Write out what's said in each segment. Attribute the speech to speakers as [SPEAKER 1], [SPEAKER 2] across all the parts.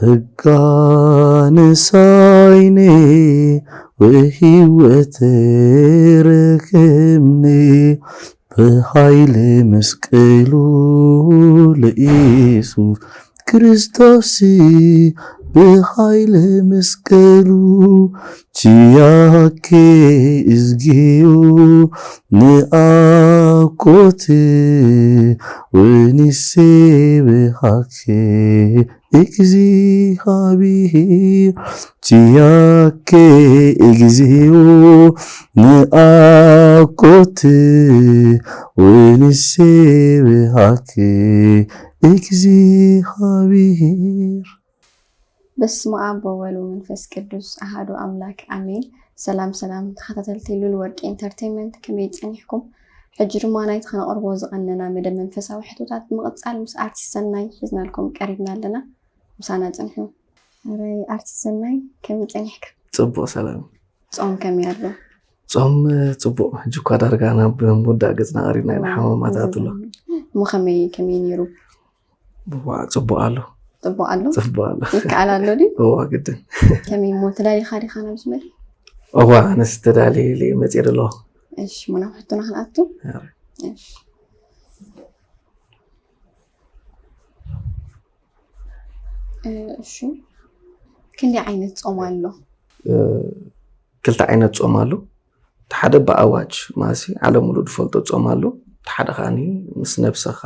[SPEAKER 1] ሕጋን ሳይኔ ወሕይወት ረከብኔ በኃይለ መስቀሉ ለኢየሱስ ክርስቶስ በኃይለ መስቀሉ ቺያኬ እዝጊዮ ንአኮት ወኒሴ በሃኬ እግዚአብሔር ቺያኬ እግዚኦ ንአኮት ወኒሴ በሃኬ እግዚአብሔር
[SPEAKER 2] በስመ አብ ወወልድ ወመንፈስ ቅዱስ አሐዱ አምላክ አሜን። ሰላም ተኸታተልቲ ሉል ወርቂ ኢንተርቴይንመንት ከመይ ፀኒሕኩም ሕጂ ድማ ናይቲ ከነቕርቦ ዝቐነና መደብ መንፈሳዊ ሕቶታት ምቕፃል ምስ ኣርቲስት ሰናይ ሒዝናልኩም ቀሪብና ኣለና። ምሳና ፀንሑ። ኣረይ ኣርቲስት ሰናይ ከመይ ፀኒሕካ?
[SPEAKER 1] ጽቡቕ ሰላም።
[SPEAKER 2] ጾም ከመይ ኣሎ?
[SPEAKER 1] ጾም ጽቡቕ ሕጂ እኳ ዳርጋ ናብ ምውዳእ ገፅና ቀሪብና ኢና ሓማማታት ኣሎ
[SPEAKER 2] እሞ ከመይ ነይሩ?
[SPEAKER 1] ጽቡቕ ኣሎ
[SPEAKER 2] ጽቡቕ ኣሎ
[SPEAKER 1] ጽቡቕ
[SPEAKER 2] ይከኣል ኣሎ ዲ
[SPEAKER 1] ግድን
[SPEAKER 2] ከመይ ሞ ተዳሊኻ ዲኻ ናብ ዝመድ
[SPEAKER 1] ኣነስ ተዳልየ መፅእ ኣለኹ።
[SPEAKER 2] እሺ ሙና ሕቶና ክንኣቱ እሺ ክንደይ ዓይነት ጾም ኣሎ?
[SPEAKER 1] ክልተ ዓይነት ጾም ኣሎ። እቲ ሓደ ብኣዋጅ ማሲ ዓለም ሙሉ ዝፈልጦ ጾም ኣሎ። እቲ ሓደ ኸዓኒ ምስ ነብስኻ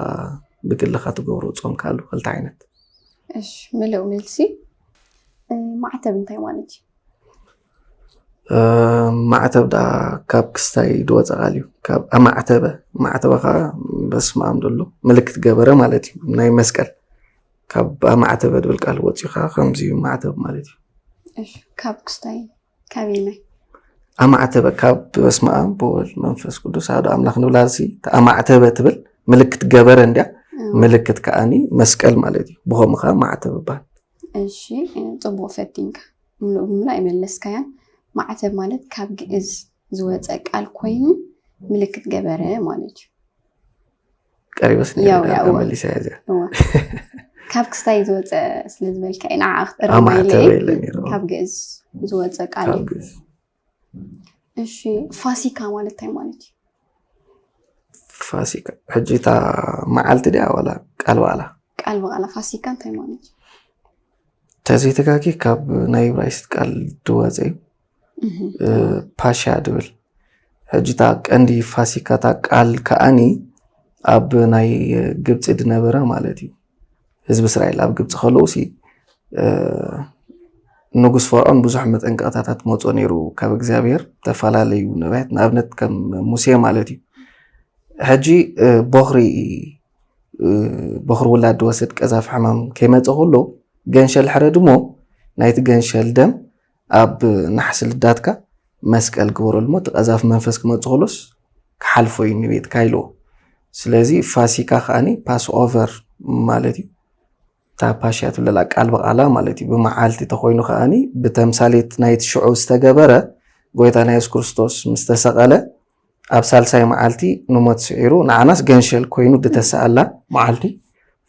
[SPEAKER 1] ብግልኻ ትገብሮ ጾም ካሉ ክልተ ዓይነት።
[SPEAKER 2] እሺ ምልኡ መልሲ ማዕተብ እንታይ ማለት እዩ?
[SPEAKER 1] ማዕተብ ዳ ካብ ክስታይ ድወፀ ቃል እዩ። ካብ ማዕተበኻ በስመ አብ ዘሎ ምልክት ገበረ ማለት እዩ። ናይ መስቀል ካብ ማዕተበ ድብል ቃል ወፂኻ ከምዚ ማዕተብ ማለት እዩ።
[SPEAKER 2] እሺ ካብ ክስታይ ካበይናይ
[SPEAKER 1] ኣማዕተበ ካብ በስመ አብ በወልድ መንፈስ ቅዱስ ኣሐዱ ኣምላክ ንብላሲ ኣማዕተበ ትብል ምልክት ገበረ እንድያ ምልክት ከኣኒ መስቀል ማለት እዩ። ብኸምኡ ከዓ ማዕተብ ይባሃል።
[SPEAKER 2] እሺ ጽቡቕ ፈቲንካ ምሉእ ይመለስካያን። ማዕተብ ማለት ካብ ግእዝ ዝወፀ ቃል ኮይኑ ምልክት ገበረ ማለት እዩ።
[SPEAKER 1] ቀሪበስ መሊሳ ያዘ
[SPEAKER 2] ካብ ክስታይ ዝወፀ ስለዝበልካ ኢና ካብ ግእዝ ዝወፀ ቃል እዩ። እሺ ፋሲካ ማለት እንታይ ማለት እዩ?
[SPEAKER 1] ፋሲካ ሕጂታ መዓልቲ ድያ ዋላ ቃል በዓላ?
[SPEAKER 2] ቃል በዓላ ፋሲካ እንታይ ማለት እዩ?
[SPEAKER 1] ተዘይተጋጊ ካብ ናይ ዕብራይስጥ ቃል ድወፀ እዩ። ፓሻ ድብል ሕጂታ ቀንዲ ፋሲካታ ቃል ከኣኒ ኣብ ናይ ግብፂ ድነበረ ማለት እዩ። ህዝቢ እስራኤል ኣብ ግብፂ ከለውሲ ንጉስ ፈርዖን ብዙሕ መጠንቀቕታታት መፆ ነይሩ ካብ እግዚአብሔር ተፈላለዩ ነቢያት ንኣብነት ከም ሙሴ ማለት እዩ። ሕጂ በኽሪ ውላድ ወስድ ቀዛፍ ሕማም ከይመፀ ከሎ ገንሸል ሕረድ እሞ ናይቲ ገንሸል ደም ኣብ ናሕሲ ልዳትካ መስቀል ግበረሉ ሞ ቀዛፍ መንፈስ ክመፅ ከሎስ ክሓልፎ እዩ ንቤትካ ኢልዎ። ስለዚ ፋሲካ ከኣኒ ፓስ ኦቨር ማለት እዩ። እታ ፓሽያ ትብለላ ቃል በቃላ ማለት እዩ። ብመዓልቲ ተኮይኑ ከኣኒ ብተምሳሌት ናይቲ ሽዑ ዝተገበረ ጎይታና ኢየሱስ ክርስቶስ ምስ ተሰቐለ ኣብ ሳልሳይ መዓልቲ ንሞት ስዒሩ ንዓናስ ገንሸል ኮይኑ ድተሰኣላ መዓልቲ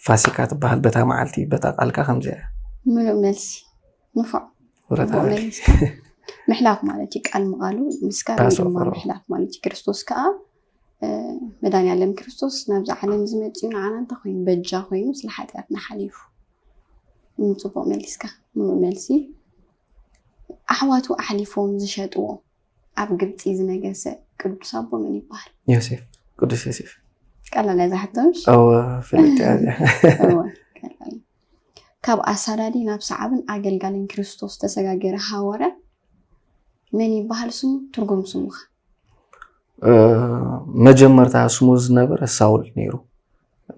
[SPEAKER 1] ፋሲካ ትበሃል። በታ መዓልቲ በታ ቃልካ ከምዚያ
[SPEAKER 2] ምሉእ መልሲ ንፉዕ ምሕላፍ ማለት እዩ። ቃል መቃሉ ምስካር ድማ ምሕላፍ ማለት እዩ። ክርስቶስ ከዓ መድኃኒዓለም ክርስቶስ ናብዚ ዓለም ዝመፅኡ ንዓና እንታይ ኮይኑ በጃ ኮይኑ ስለ ሓጢኣትና ሓሊፉ ጽቡቕ መሊስካ ምሉእ መልሲ። ኣሕዋቱ ኣሕሊፎም ዝሸጥዎ ኣብ ግብፂ ዝነገሰ ቅዱስ ኣቦ መን ይበሃል?
[SPEAKER 1] ዮሴፍ፣ ቅዱስ ዮሴፍ።
[SPEAKER 2] ቀላል እያ ዝሓቶሽ?
[SPEAKER 1] ፍልጥ እያ።
[SPEAKER 2] ካብ ኣሳዳዲ ናብ ሰዓብን ኣገልጋልን ክርስቶስ ተሰጋገረ ሃዋርያ መን ይበሃል ስሙ? ትርጉም ስሙኸ?
[SPEAKER 1] መጀመርታ ስሙ ዝነበረ ሳውል ነይሩ።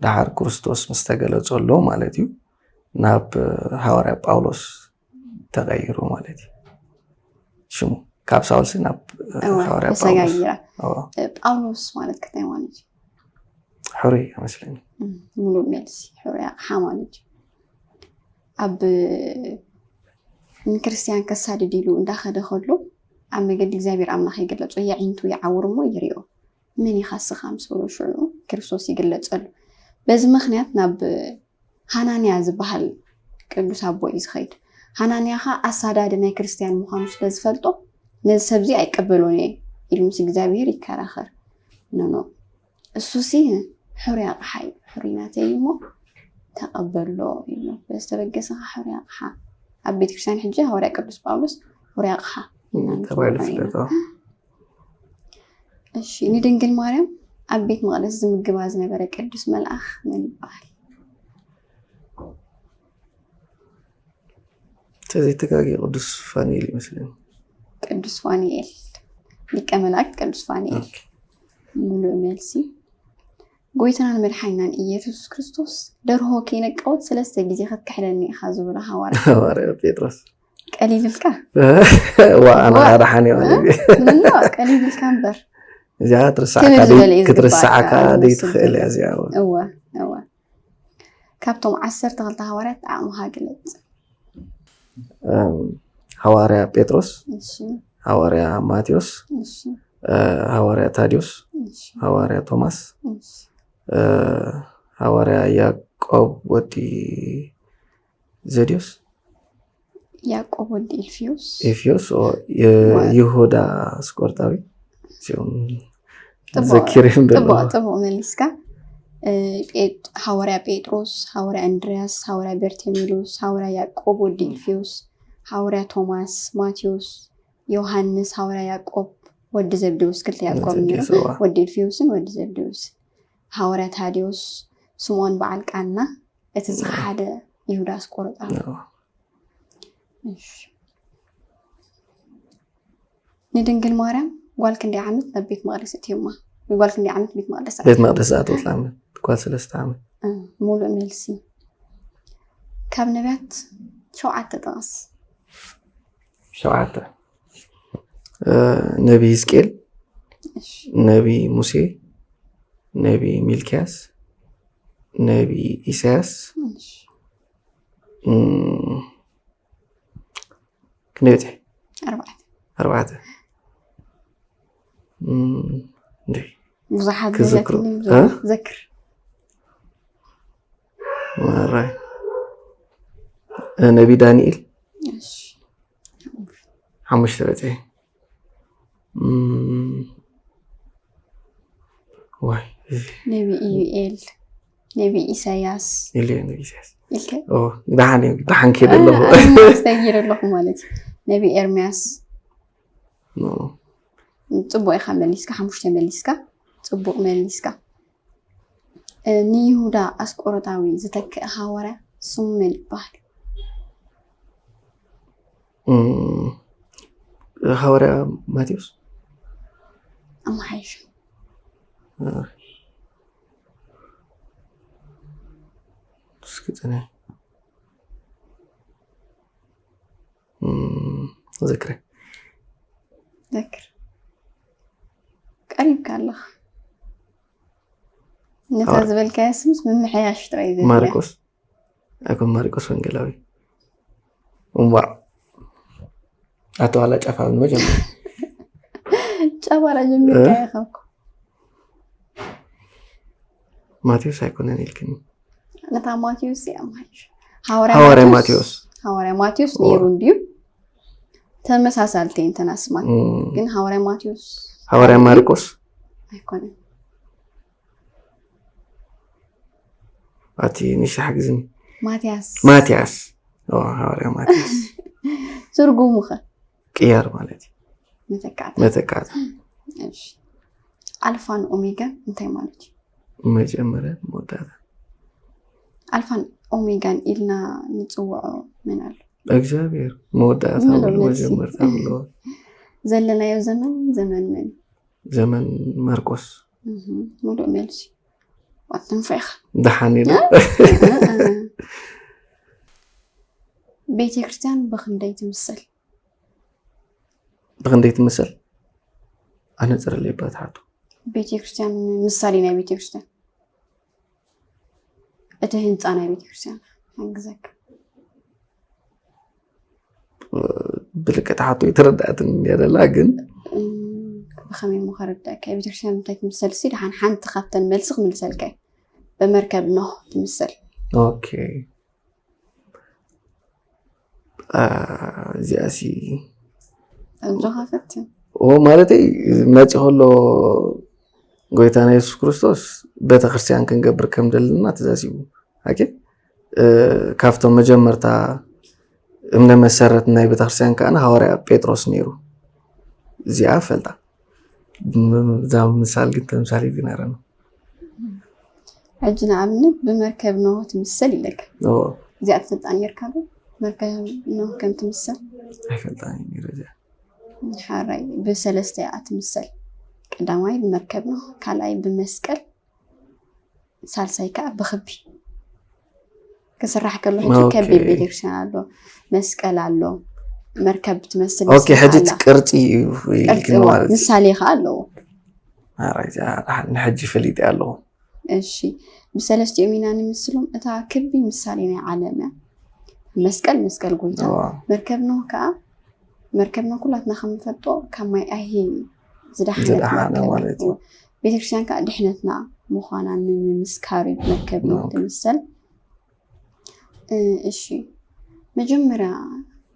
[SPEAKER 1] ድሓር ክርስቶስ ምስ ተገለፀሎ ማለት እዩ ናብ ሃዋርያ ጳውሎስ ተቀይሩ ማለት እዩ ሽሙ። ካብ ሳውልስ ናብ ሃዋርያ ጳውሎስ
[SPEAKER 2] ጳውሎስ ማለት ከታይ ማለት እዩ?
[SPEAKER 1] ሕሩይ ይመስለኒ።
[SPEAKER 2] ሙሉእ መልሲ ሕሩይ ኣቕሓ ማለት እዩ። ኣብ ንክርስቲያን ከሳድድ ኢሉ እንዳኸደ ከሎ ኣብ መገዲ እግዚኣብሔር ኣምላኽ ይገለፆ የዒንቱ ይዓውር ሞ ይርዮ መን ይኻስኻ ምስ በሎ ሽዑ ክርስቶስ ይግለፀሉ። በዚ ምክንያት ናብ ሃናንያ ዝበሃል ቅዱስ አቦ እዩ ዝኸይድ ሃናንያ ኸ ኣሳዳዲ ናይ ክርስቲያን ምዃኑ ስለ ዝፈልጦ ነዚ ሰብዚ ኣይቀበሎን እየ ኢሉ ምስ እግዚኣብሔር ይከራኸር ኖ እሱሲ ሕሩይ ኣቕሓ እዩ ሕሩይ ናተይ እሞ ተቐበሎ ኢሉ በዝተበገሰ ኸ ሕሩይ ኣቕሓ ኣብ ቤተክርስትያን ሕጂ ሃዋርያ ቅዱስ ጳውሎስ ሕሩይ ኣቕሓ
[SPEAKER 1] ተባሂሉ ፍለጦ
[SPEAKER 2] እሺ ንድንግል ማርያም ኣብ ቤት መቕደስ ዝምግባ ዝነበረ ቅዱስ መልኣኽ መን ይበሃል?
[SPEAKER 1] ተዘይተጋጊ ቅዱስ ፋኒኤል ይመስለኝ
[SPEAKER 2] ቅዱስ ፋኒኤል ሊቀ መላእክት ቅዱስ ፋኒኤል ሙሉእ መልሲ ጎይታናን መድሓኒናን ኢየሱስ ክርስቶስ ደርሆ ከይነቀወት 3 ግዜ ክትክሕለኒ ኢኻ ዝብሎ ሃዋርያ
[SPEAKER 1] ጴጥሮስ
[SPEAKER 2] ቀሊልልካ
[SPEAKER 1] ዋኣና ረሓኒ ማለት
[SPEAKER 2] ቀሊልልካ እምበር
[SPEAKER 1] እዚኣ ክትርስዓካ ደይትኽእል እያ እዚኣ
[SPEAKER 2] እወ ካብቶም 12 ሃዋርያት ኣቕምኻ ግለፅ
[SPEAKER 1] ሃዋርያ ጴጥሮስ ሃዋርያ ማቴዎስ ሃዋርያ ታዲዮስ ሃዋርያ ቶማስ ሃዋርያ ያዕቆብ ወዲ ዘዲዮስ
[SPEAKER 2] ያዕቆብ ወዲ
[SPEAKER 1] ኢልፊዮስ ይሁዳ ስቆርጣዊ ዘኪሪም
[SPEAKER 2] ጥቡቅ መሊስካ ሃዋርያ ጴጥሮስ ሃዋርያ እንድርያስ ሃዋርያ በርቴሜሎስ ሃዋርያ ያዕቆብ ወዲ ኢልፊዮስ ሃዋርያ ቶማስ ማቴዎስ ዮሐንስ ሃዋርያ ያዕቆብ ወዲ ዘብዴዎስ ክልተ ያዕቆብ ነይሩ ወዲ ኢልፊዮስን ወዲ ዘብዴዎስ ሃዋርያ ታዲዮስ ስምዖን በዓል ቃና እቲ ዝሓደ ይሁዳ ስቆርጣዊ ንድንግል ማርያም ጓል ክንደይ ዓመት ናብ ቤት መቕደስ እትዩማ ጓል ክንደይ ዓመት ቤት መቕደስ
[SPEAKER 1] ኣትወት ዓመት ጓል 3 ዓመት
[SPEAKER 2] ሙሉእ መልሲ ካብ ነቢያት 7 ጠቕስ
[SPEAKER 1] 7 ነቢ ሕዝቅኤል ነቢ ሙሴ ነቢ ሚልክያስ ነቢ ኢሳያስ كنيت 4 ندي
[SPEAKER 2] بزحات ذكر
[SPEAKER 1] راي نبي دانيال 5 واي
[SPEAKER 2] نبي إيوئيل نبي إيساياس
[SPEAKER 1] نبي إيساياس دحن كده الله
[SPEAKER 2] استغفر الله مالتي نبي إرمياس ጽቡቕ ኢኻ መሊስካ 5 መሊስካ ጽቡቕ መሊስካ ንይሁዳ ኣስቆሮታዊ ዝተክእ ሃዋርያ ስሙ መን ይበሃል?
[SPEAKER 1] ሃዋርያ ማቴዎስ
[SPEAKER 2] ኣማሓይሽ
[SPEAKER 1] سكتني ذكر
[SPEAKER 2] قريب كالله نتاز بالكاسمس من محياش تريد
[SPEAKER 1] ماركوس أكون ماركوس وانجلاوي ومبع أتو على جفا المجمع
[SPEAKER 2] جفا على جميع كاي خاكو
[SPEAKER 1] ماتيوس هيكون الكني
[SPEAKER 2] نتا ماتيوس يا مايش ሃዋርያ ማቴዎስ ነይሩ እንዲሁ ተመሳሳልተኝ ተናስማል ግን ሃዋርያ ማቴዎስ
[SPEAKER 1] ሃዋርያ ማርቆስ
[SPEAKER 2] አይኮንም
[SPEAKER 1] አቲ ንሽሐ ግዝም
[SPEAKER 2] ማቲያስ
[SPEAKER 1] ሃዋርያ ማቲያስ
[SPEAKER 2] ትርጉሙ ኸ
[SPEAKER 1] ቅያር ማለት
[SPEAKER 2] መተካት እሺ አልፋን ኦሜጋ እንታይ ማለት
[SPEAKER 1] መጀመሪያ መወዳታ
[SPEAKER 2] አልፋን ኦሜጋን ኢልና ንጽውዖ ምን አለ
[SPEAKER 1] እግዚአብሔር መወዳታ መጀመር ተብሎ
[SPEAKER 2] ዘለናዮ ዘመን
[SPEAKER 1] ዘመን ማርቆስ
[SPEAKER 2] ሙሉ መልሲ ወጥንፈخ
[SPEAKER 1] ደሓኒና
[SPEAKER 2] ቤተ ክርስቲያን በክንደይ ትምሰል ኣነ ጽርለይባት ሓቱ ቤተ ክርስቲያን ምሳሌ ናይ ቤተ ክርስቲያን እቲ ህንፃ ናይ ቤተ ክርስቲያን አንግዘክ
[SPEAKER 1] ብልቀት ሓቱ ይተረዳእትን ያደላ ግን
[SPEAKER 2] بخمي مخرجة كي بترشم تاك مسلسل عن حنت خفتن ملسخ من السلكة بمركب نه تمثل
[SPEAKER 1] اوكي زياسي
[SPEAKER 2] الجوها فتن
[SPEAKER 1] هو مالتي ماتي هلو قويتانا يسوس كريستوس بيتا خرسيان كنقبر كم دلنا تزاسيبو هكي كافتو مجمرتا من مسارتنا بيتا خرسيان كأنا هوري بيتروس نيرو زيا فلتا زام مثال قلت مثالي دينارنا
[SPEAKER 2] عجنا عمنا بمركب نوه تمثل لك زيادة فلتاني يركبه مركب نوه كم تمثل
[SPEAKER 1] فلتاني يرجع
[SPEAKER 2] حاري بسلسة تمثل قدامي بمركب نوه كالاي بمسكل سالساي كعب بخبي كسرح كله حكي كبي بيدكشان عنده مسكل عنده مركب تمثل
[SPEAKER 1] اوكي حجت قرطي
[SPEAKER 2] مثالي خالو
[SPEAKER 1] راح نحجي فليت قالو
[SPEAKER 2] እሺ بسلسة يمينا نمثلهم اتا كبي مثالينا عالمه مسكل قويتا مركبنا كلاتنا خمفتو كما اهي زدحنا مالتي بيتكشان كا دحنتنا مخانا من مسكاري مركبنا تمثل እሺ مجمرة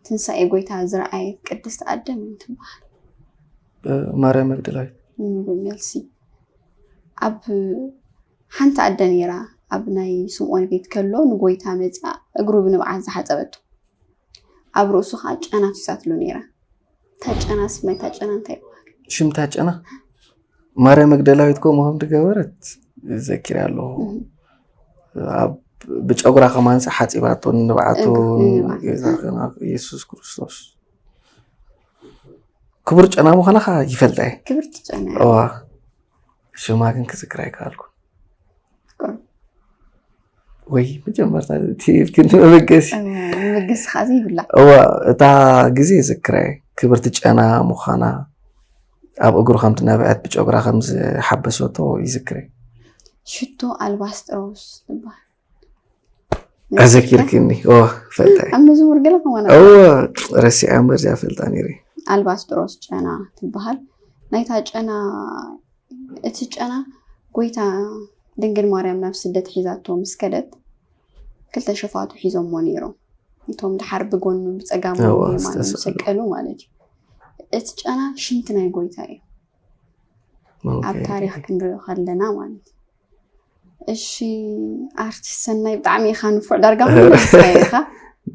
[SPEAKER 2] تنسى قويتا زرعي قدست أدم تبعها
[SPEAKER 1] مريم مجدلاي
[SPEAKER 2] ملسي أب حنت عدنيرا أبناي سمعون بيت كله نقويتا مزع أقرب نبع زحزبته أبرو سخاج أنا تساتلو نيرا تاج أنا اسمي تاج أنا انتي
[SPEAKER 1] شم تاج أنا مريم مجدلاي تكون مهم تقورت ذكر الله أب بتشجرا كمان سحات إبعتون نبعتون يسوع كريستوس كبرت أنا مخنا خا يفلتي
[SPEAKER 2] كبرت أنا
[SPEAKER 1] شو ما كان كذكرى كاركو وي مجمرت تيف كنت
[SPEAKER 2] مبقس خازي ولا
[SPEAKER 1] تا جزي ذكرى كبرت أنا مخنا أب أقول خمت نبعت بتشجرا خمس حبسوتو يذكرى
[SPEAKER 2] شتو الباستروس تبع
[SPEAKER 1] أذكركني فلتاي
[SPEAKER 2] أما زمر قلق وانا
[SPEAKER 1] رسي أمر جا فلتاني ري
[SPEAKER 2] الباستروس جانا تبهل نايتا جانا اتجانا قويتا دنقل ماريم نفس الدت حيزاتو مسكدت كلتا شفاتو حيزو مونيرو انتوم دحرب قونو بتسقامو مسكلو مالجي اتجانا شنتنا قويتاي عب تاريخ كنريو خلنا مالجي الشي أرتست سنة بطعمي خانفور درجة مو بسخيخة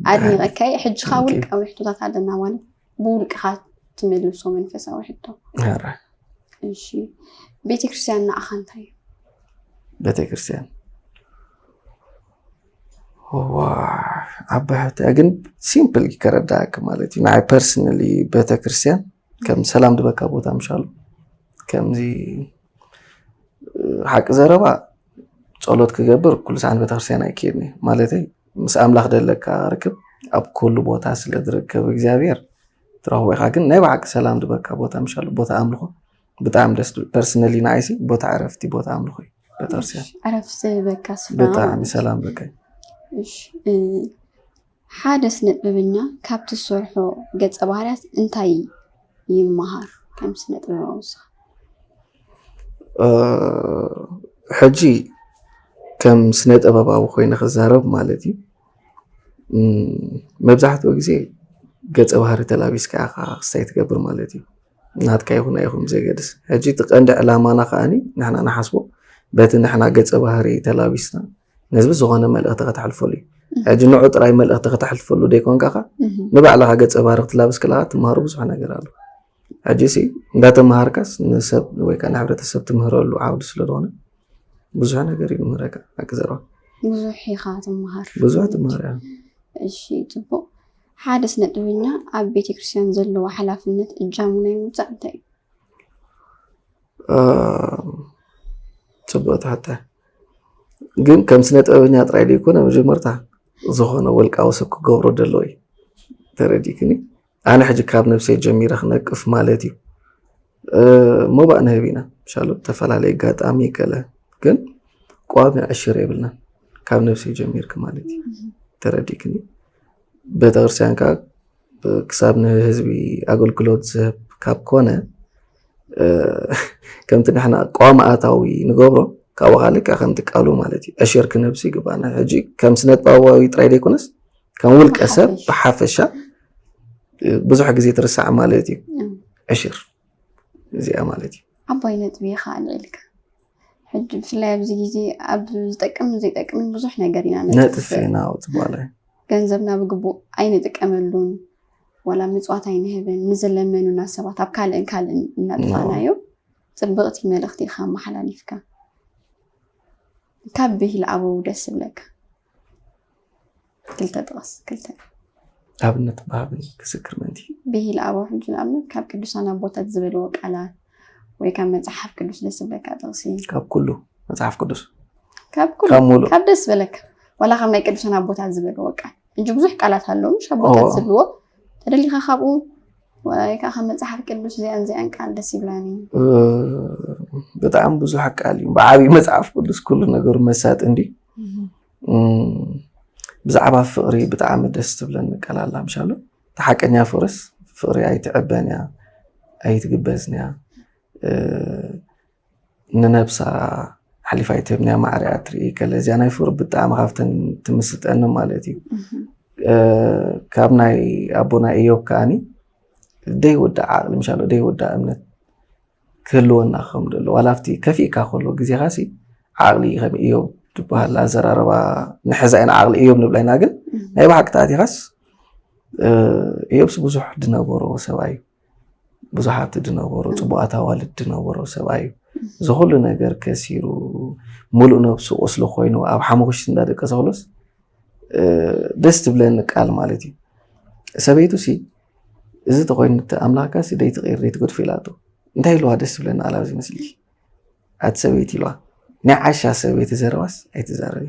[SPEAKER 2] عادني غكاي حج خاولك أو يحطوطات على النوان بولك خات تملسو من فسا وحدو
[SPEAKER 1] هرا
[SPEAKER 2] الشي بيت كريستيان نأخانتاي
[SPEAKER 1] بيت كريستيان هو عبهت أجن سيمبل كرداك مالتي معي بيرسونالي بيت كريستيان كم سلام دبكا بوتا مشالو كم زي حق زربا صلوت كجبر كل ساعة بتخرسين أكيدني مالتي مس أملاخ دلك ركب أب كل بوتا سلدركب إجزابير تراهو يخاكن نبعك سلام دبكا بوتا مشالو بوتا أملخو بتعمل دست بيرسونالي نايسي بوتا عرفتي بوتا أملخو بتخرسين
[SPEAKER 2] عرفت بكا سلام
[SPEAKER 1] بتعمل سلام بكا
[SPEAKER 2] إيش حادث نتبنا كابت الصرحو قد أبارات انتاي يمهار كم سنة بموسى
[SPEAKER 1] حجي كم سنة أبابا وخوينا خزارب مالتي مبزحت وقزي قد أبهار تلابيس كاقا استيت قبر مالتي نهات كايخونا يخوم زي قدس حجي تقند علاما خاني نحنا نحسبو بات نحنا قد أبهاري تلابيسنا نزب زغانا ملأت غتحلفو لي حجي نوعو تراي ملأت غتحلفو لو ديكون كاقا نبع لها قد أبهار تلابيس كلاها تمهارو بزحنا قرالو حجي سي داتا مهاركاس نسب ويكان عبرة السب تمهارو لو عاود سلدونا بزحنا قريب مهاركا أكزروا
[SPEAKER 2] بزوحي خاتم مهار
[SPEAKER 1] بزوحي مهار
[SPEAKER 2] الشي تبو حادث ندوينا عب بيت كريستيان زلو وحلاف النت الجامونا يموتع انتاي
[SPEAKER 1] تبوت حتى قم كم سنة أبني أطرعي ليكونا مجمرتها زخونا والقاو سبكو قورو دلوي ترديكني أنا حجي كاب نفسي جميرة خنقف مالتي مو بقى نهبينا شالو تفعل علي قاد أمي كلا كن قوابنا أشير يبلنا كاب نفسي جمير كمالتي ترديكني بتغرسيان كاب كسابنا هزبي أقول كلوت زهب كاب كونا كمت نحنا قوام آتاوي نقبرو كاوغالك أخنتك قالو مالتي أشير كنفسي قبانا هجي كم سنة باواوي ترايدي كونس كان ولك أسب بحافشة ብዙሕ ግዜ ትርስዕ ማለት እዩ ዕሽር እዚኣ ማለት እዩ
[SPEAKER 2] ዓባይ ነጥቢ ይኸኣል ኢልካ ሕጂ ብፍላይ ኣብዚ ግዜ ኣብ ዝጠቅምን ዘይጠቅምን ብዙሕ ነገር ኢና
[SPEAKER 1] ነጥፍ ኢና ውፅባለ
[SPEAKER 2] ገንዘብና ብግቡእ ኣይንጥቀመሉን ወላ ምፅዋት ኣይንህብን ንዘለመኑና ሰባት ኣብ ካልእን እናጥፋናዮ ፅብቕቲ መልእኽቲ ኢኻ መሓላሊፍካ ካብ ብሂል ዓበው ደስ ዝብለካ ክልተ ጥቐስ ክልተ
[SPEAKER 1] ኣብነት ባህብን ክስክር ምንቲ
[SPEAKER 2] ብሂል ዓበው ሕጂ ንኣብነት ካብ ቅዱሳን ኣቦታት ዝበልዎ ቃላት ወይ ካብ መፅሓፍ ቅዱስ ደስ ዝብለካ ጥቕሲ
[SPEAKER 1] ካብ ኩሉ መፅሓፍ ቅዱስ
[SPEAKER 2] ካብ ደስ ዝብለካ ወላ ካብ ናይ ቅዱሳን ኣቦታት ዝበልዎ ቃል እንጂ ብዙሕ ቃላት ኣለዉ ምሽ ኣቦታት ዝብልዎ ተደሊኻ ካብኡ ወይ ከዓ ካብ መፅሓፍ ቅዱስ እዚኣን ቃል ደስ ይብላኒ
[SPEAKER 1] ብጣዕሚ ብዙሕ ቃል እዩ ብዓብዪ መፅሓፍ ቅዱስ ኩሉ ነገሩ መሳጥ እንዲ ብዛዕባ ፍቕሪ ብጣዕሚ ደስ ትብለኒ ቃል ኣላ ምሻሎ ተሓቀኛ ፍቕሪ ኣይትዕበን እያ ኣይትግበዝን እያ ንነብሳ ሓሊፋ ኣይትህብን እያ ማዕርያ ትርኢ ከለ እዚኣ ናይ ፍቕሪ ብጣዕሚ ካብተን ትምስጠኒ ማለት እዩ ካብ ናይ ኣቦና ኢዮብ ከዓኒ ደይወዳእ ዓቕሊ ምሻሎ ደይወዳእ እምነት ክህልወና ከም ደሎ ዋላፍቲ ከፊእካ ከሎ ግዜኻ ሲ ዓቕሊ ከም ኢዮብ ትበሃል ኣዘራረባ ንሕዛ ኢና ዓቕሊ ኢዮብ ንብላ ኢና ግን ናይ ባሕቅታት ኢኻስ ኢዮብስ ብዙሕ ድነበሮ ሰብኣይ ብዙሕ ሃብቲ ድነበሮ ፅቡቓት ኣዋልድ ድነበሮ ሰብኣይ እዩ ዝኩሉ ነገር ከሲሩ ሙሉእ ነብሱ ቆስሎ ኮይኑ ኣብ ሓሙኽሽቲ እንዳደቀሰ ክሎስ ደስ ትብለኒ ቃል ማለት እዩ ሰበይቱ ሲ እዚ ተኮይኑ ኣምላኽካ ሲ ደይትቕር ደይትጎድፎ ኢላቶ እንታይ ኢልዋ ደስ ትብለኒ ቃል ኣብዚ ምስሊ ኣቲ ሰበይቲ ኢልዋ ናይ ዓሻ ሰበይቲ ዘረባስ ኣይትዛረቢ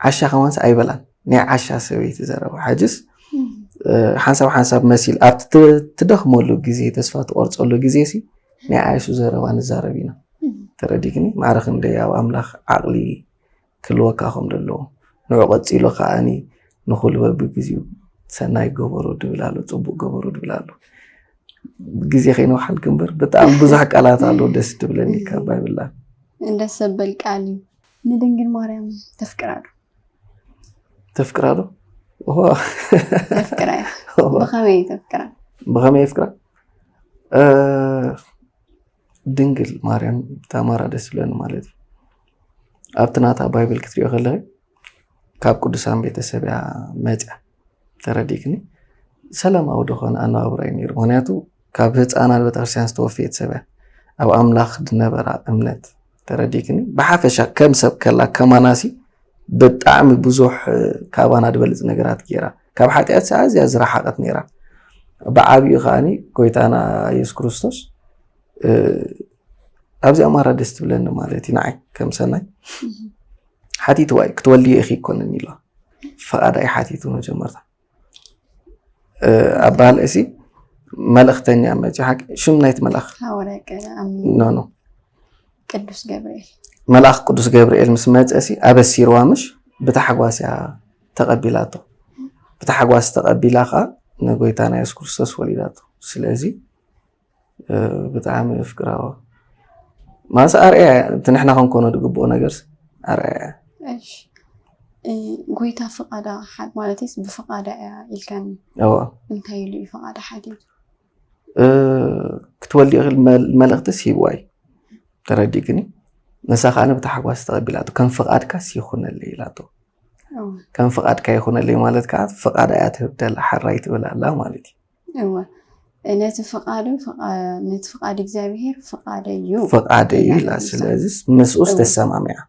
[SPEAKER 1] ዓሻ ከማንስ ኣይበላን ናይ ዓሻ ሰበይቲ ዘረባ ሓጅስ ሓንሳብ መሲል ኣብቲ ትደኽመሉ ግዜ ተስፋ ትቆርፀሉ ግዜ ሲ ናይ ዓይሱ ዘረባ ንዛረብ ኢና ተረዲክኒ ማዕረኽ እንደይ ኣብ ኣምላኽ ዓቕሊ ክልወካ ከም ዘለዎ ንዑ ቀፂሉ ከዓኒ ንኩሉ በቢግዜኡ ሰናይ ገበሮ ድብል ኣሎ ፅቡቅ ገበሮ ድብል ኣሎ ግዜ ከይነውሓልክ እምበር ብጣዕሚ ብዙሕ ቃላት ኣለዉ ደስ ትብለኒ ካብ ባይብላ
[SPEAKER 2] ደስ ዘብል ቃል እዩ ንድንግል ማርያም ተፍቅራ ዶ ተፍቅራ ብኸመይ ተፍቅራ
[SPEAKER 1] ብኸመይ ይፍቅራ ድንግል ማርያም ተማራ ደስ ትብለኒ ማለት እዩ ኣብቲ ናታ ባይብል ክትሪኦ ከለኸ ካብ ቅዱሳን ቤተሰብ እያ መፅያ ተረዲክኒ ሰላማዊ ድኾነ ኣነባብራ እዩ ነይሩ ምክንያቱ ካብ ህፃናት ቤተክርስትያን ዝተወፍየት ሰብ እያ ኣብ ኣምላኽ ድነበራ እምነት ተረዲክኒ ብሓፈሻ ከም ሰብ ከላ ከማናሲ ብጣዕሚ ብዙሕ ካባና ድበልፅ ነገራት ገይራ ካብ ሓጢኣት ሰዓ እዚኣ ዝረሓቐት ነይራ ብዓብኡ ከዓኒ ጎይታና ኢየሱስ ክርስቶስ ኣብዚ ኣማራ ደስ ትብለኒ ማለት እዩ ንዓይ ከም ሰናይ ሓቲትዋ ክትወልዮ ኢኺ ይኮነኒ ኢልዋ ፈቓዳ እዩ ሓቲቱ መጀመርታ ኣባሃል እሲ መልእኽተኛ መፅኡ ሽም ናይቲ መልኣኽ ኖ
[SPEAKER 2] ቅዱስ ገብርኤል
[SPEAKER 1] መልኣኽ ቅዱስ ገብርኤል ምስ መፀ ሲ ኣበሲርዋ ምሽ ብታሕጓስ እያ ተቐቢላቶ ብታሕጓስ ተቐቢላ ከዓ ንጎይታና ኢየሱስ ክርስቶስ ወሊዳቶ ስለዚ ብጣዕሚ ፍቅራዋ ማስ ኣርአያ እቲ ንሕና ክንኮኖ ድግብኦ ነገር ኣርአያ
[SPEAKER 2] ጎይታ ፍቓዳ ሓድ ማለትስ ብፍቓዳ እያ ኢልካኒ እንታይ ኢሉ እዩ ፍቓዳ ሓዲቱ ክትወልዮ መልእኽትስ ሂብዋ እዩ ተረዲክኒ ንሳ ከዓ ብታሕጓስ ተቐቢላቶ ከም ፍቓድካስ ይኹነለይ ኢላቶ ከም ፍቓድካ ይኹነለይ ማለት ከዓ ፍቓዳ እያ ትህብደላ ሓራይ ትብል ኣላ ማለት እዩ ነቲ ፍቓድ እግዚኣብሔር ፍቓደ እዩ
[SPEAKER 1] ኢላ ስለዚ ምስኡስ ተሰማሚዓ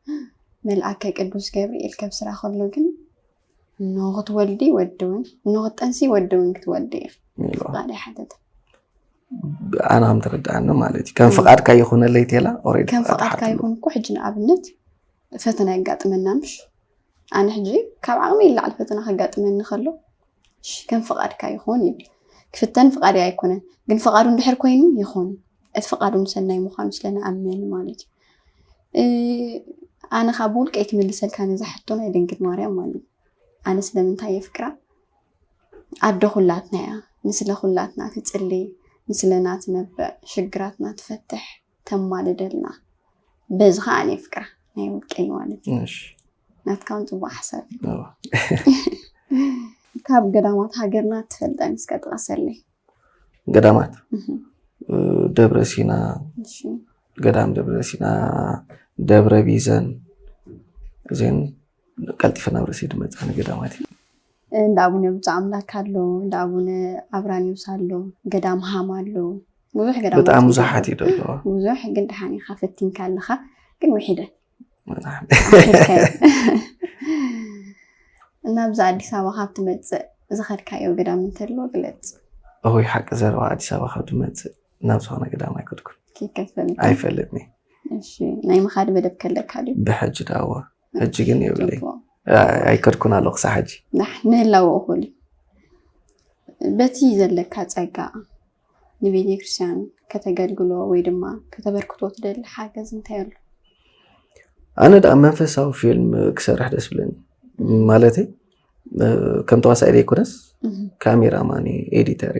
[SPEAKER 2] መልአከ ቅዱስ ገብርኤል ከብስራ ከሎ ግን ንኽትወልዲ ወድውን ንኽትጠንሲ ወድውን ክትወልዲ ኢኽ ፍቓድ ሓተት ኣነ ከም ትረዳእኒ ማለት እዩ ከም ፍቓድካ ይኹነለይ ተላ ኦሬዲ ከም ፍቓድካ ይኹን እኮ ሕጂ ንኣብነት ፈተና የጋጥመና ምሽ ኣነ ሕጂ ካብ ዓቕሚ ይላዕል ፈተና ከጋጥመኒ ከሎ ከም ፍቓድካ ይኹን ይብል ክፍተን ፍቓድ ኣይኮነን ግን ፍቓዱ እንድሕር ኮይኑ ይኹን እቲ ፍቓዱ ሰናይ ምዃኑ ስለንኣምን ማለት እዩ ኣነ ካብ ውልቀይ ክምልሰልካ ንዝሓቶ ናይ ድንግል ማርያም ማለት እዩ ኣነ ስለምንታይ የፍቅራ ኣዶ ኩላትና እያ ንስለ ኩላትና ትፅሊ ንስለና ትነብዕ ሽግራትና ትፈትሕ ተማልደልና በዚ ከዓ ኣነ የፍቅራ ናይ ውልቀይ ማለት እዩ ናትካ እውን ፅቡቅ ሓሳብ ካብ ገዳማት ሃገርና ትፈልጠን እስከ ጥቀሰለይ
[SPEAKER 1] ገዳማት ደብረ ሲና ገዳም ደብረ ሲና ደብረ ቢዘን እዚን ቀልጢፈና ብረሲድ መጻነ ገዳማት
[SPEAKER 2] እንደ አቡነ ብፁዕ አምላክ አሎ እንደ አቡነ አብራኒዮስ አሎ ገዳም ሃማ አሎ ብዙሕ ገዳማት
[SPEAKER 1] በጣም ብዙሓት ይደሎ
[SPEAKER 2] ብዙሕ ግን ድሓኒ ካፈቲን ካለኻ ግን ወሒደ እና ብዛ አዲስ አበባ ካብ ትመጽእ ዝኸድካዮ ገዳም እንተሎ ግለጽ
[SPEAKER 1] ወይ ሓቂ ዘረባ አዲስ አበባ ካብ ትመጽእ ናብ ዝኾነ ገዳም ኣይከድኩን ኣይፈልጥኒ
[SPEAKER 2] እሺ ናይ መኻድ መደብ ከለካ ድዩ
[SPEAKER 1] ብሕጂ ዳዋ ሕጂ ግን የብለይ ኣይከድኩን ኣለኹ ክሳብ ሕጂ
[SPEAKER 2] ንህላወ እኹል በቲ ዘለካ ፀጋ ንቤተ ክርስቲያን ከተገልግሎ ወይ ድማ ከተበርክቶ ትደሊ ሓገዝ እንታይ ኣሎ
[SPEAKER 1] ኣነ ዳ መንፈሳዊ ፊልም ክሰርሕ ደስ ብለኒ ማለቴ ከም ተዋሳኢ ዘይኮነስ ካሜራማን ኤዲተር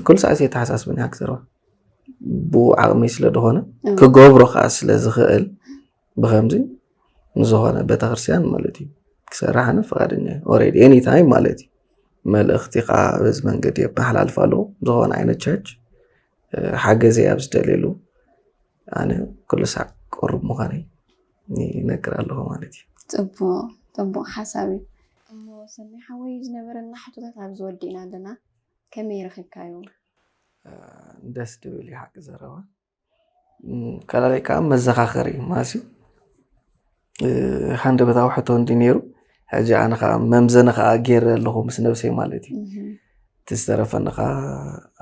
[SPEAKER 1] ኩሉ ሰዓት የተሓሳስበኒ ክሰርባ ብዓቕሚ ስለደኾነ ክገብሮ ከዓ ስለዝኽእል ብከምዚ ንዝኾነ ቤተክርስትያን ማለት እዩ ክሰርሕ ኣነ ፈቃደኛ ኦልሬዲ ኤኒ ታይም ማለት እዩ መልእኽቲ ከዓ በዚ መንገዲ የመሓላልፍ ኣለኹ ዝኾነ ዓይነት ቸርች ሓገዘይ ኣብ ዝደልየሉ ኣነ ኩሉ ሰዓት ቅርብ ምዃነይ ይነግር ኣለኹ ማለት እዩ
[SPEAKER 2] ፅቡቕ ሓሳብ እዩ እሞ ሰናይ ሓወይ ዝነበረና ሕቶታት ኣብ ዝወዲእና ኣለና ከመይ ረኺብካዮ
[SPEAKER 1] ደስ ድብል ሓቂ ዘረባ ካልኣይ ከዓ መዘኻኸሪ ማስዩ ሃንደበታዊ ሕቶ እንዲ ነይሩ ሕጂ ኣነ ከዓ መምዘነ ከዓ ገይረ ኣለኹ ምስ ነብሰይ ማለት እዩ እቲ ዝተረፈኒ ከዓ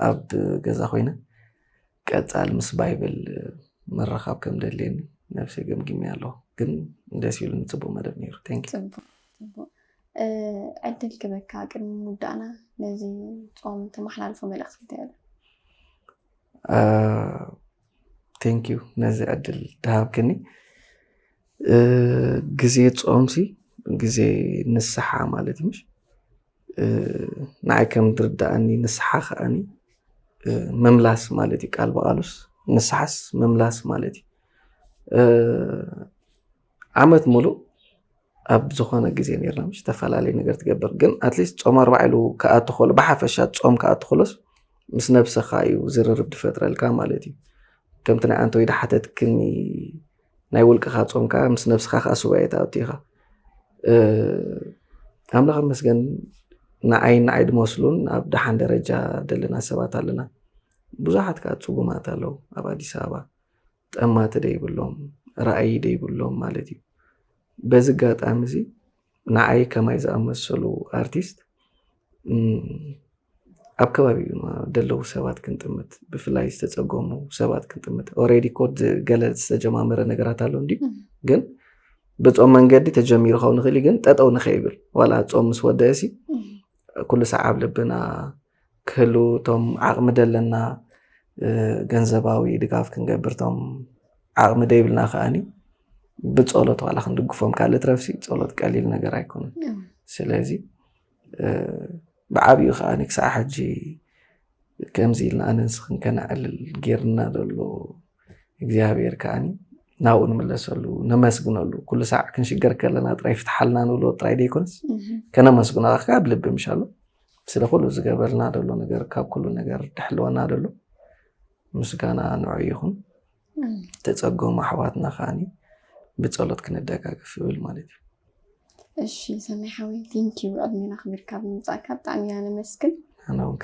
[SPEAKER 1] ኣብ ገዛ ኮይነ ቀፃል ምስ ባይብል መራኻብ ከም ደልየኒ ነብሰይ ገምጊመ ኣለኹ ግን ደስ ይብልኒ ፅቡቅ መደብ ነይሩ ቴንኪ
[SPEAKER 2] ዕድል ክበካ ቅድሚ ምውዳእና ነዚ ፆም ተመሓላልፎ መልእኽቲ እንታይ ኣሎ ቴንኪ ዩ ነዚ ዕድል ድሃብክኒ ግዜ ፆምሲ ግዜ ንስሓ ማለት እዩ ንዓይ ከም ትርዳእኒ ንስሓ ከዓኒ መምላስ ማለት እዩ ቃል በቃሉስ ንስሓስ መምላስ ማለት እዩ ዓመት ሙሉእ ኣብ ዝኾነ ግዜ ነርና ምሽ ተፈላለዩ ነገር ትገብር ግን ኣትሊስት ፆም ኣርባዒሉ ከኣቱ ከሎ ብሓፈሻ ፆም ከኣቱ ከሎስ ምስ ነብስኻ እዩ ዝርርብ ድፈጥረልካ ማለት እዩ ከምቲ ናይ ኣንተ ወይ ድሓተትክኒ ናይ ውልቅኻ ፆምካ ምስ ነብስኻ ከዓ ሱባኤ ተኣትኻ ኣምላኽ መስገን ንዓይ ድመስሉን ኣብ ደሓን ደረጃ ደለና ሰባት ኣለና ብዙሓት ከዓ ፅጉማት ኣለዉ ኣብ ኣዲስ ኣበባ ጠማቲ ደይብሎም ራእይ ደይብሎም ማለት እዩ በዚ ኣጋጣሚ እዚ ንዓይ ከማይ ዝኣመሰሉ ኣርቲስት ኣብ ከባቢኡ ደለዉ ሰባት ክንጥምት ብፍላይ ዝተፀገሙ ሰባት ክንጥምት ኦልሬዲ ኮድ ገለ ዝተጀማመረ ነገራት ኣሎ እንዲ ግን በፆም መንገዲ ተጀሚሩ ኸውን ንኽእል ግን ጠጠው ንኸይብል ዋላ ፆም ምስ ወደእሲ ኩሉ ሰዓብ ልብና ክህሉ እቶም ዓቕሚ ደለና ገንዘባዊ ድጋፍ ክንገብር እቶም ዓቕሚ ደይብልና ከዓኒ ብፀሎት ዋላ ክንድግፎም ካልእ ትረፍሲ ፀሎት ቀሊል ነገር ኣይኮነን ስለዚ ብዓብዩ ከዓኒ ክሳብ ሕጂ ከምዚ ኢልና ኣነንስ ክንከናዕልል ጌርና ዘሎ እግዚኣብሔር ከዓኒ ናብኡ ንምለሰሉ ነመስግነሉ ኩሉ ሰዕ ክንሽገር ከለና ጥራይ ፍትሓልና ንብሎ ጥራይ ደይኮንስ ከነመስግኖ ካብ ልቢ ምሻሎ ስለ ኩሉ ዝገበርልና ዘሎ ነገር ካብ ኩሉ ነገር ድሕልወና ዘሎ ምስጋና ንዑ ይኹን ተፀገሙ ኣሕዋትና ከዓኒ ብፀሎት ክንደጋገፍ ይብል ማለት እዩ እሺ ሰናይ ሓወይ ቴንኪዩ ዕድሜና ክብርካ ብምምፃእካ ብጣዕሚ ኢና ነመስግን
[SPEAKER 1] ኣነ እውን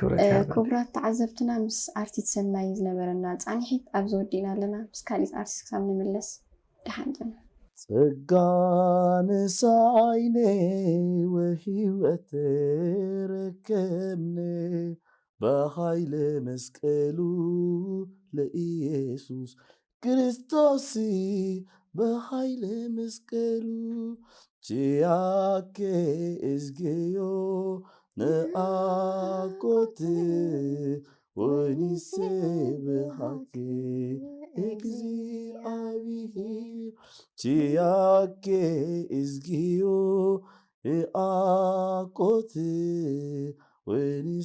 [SPEAKER 2] ክቡራት ተዓዘብትና ምስ ኣርቲስት ሰናይ ዝነበረና ፃኒሒት ኣብ ዝወዲእና ኣለና ምስ ካሊእ ኣርቲስት ክሳብ ንምለስ ድሓን ጀና
[SPEAKER 3] ጸጋ ንሳይኔ ወህይወት ረከብነ በኃይለ መስቀሉ ለኢየሱስ ክርስቶስ በኃይለ መስቀሉ ቺያኬ እዝጌዮ ነአኮት ወኒሴ በሃኬ እግዚአብሔር ቺያኬ እዝጌዮ ነአኮት ወኒሴ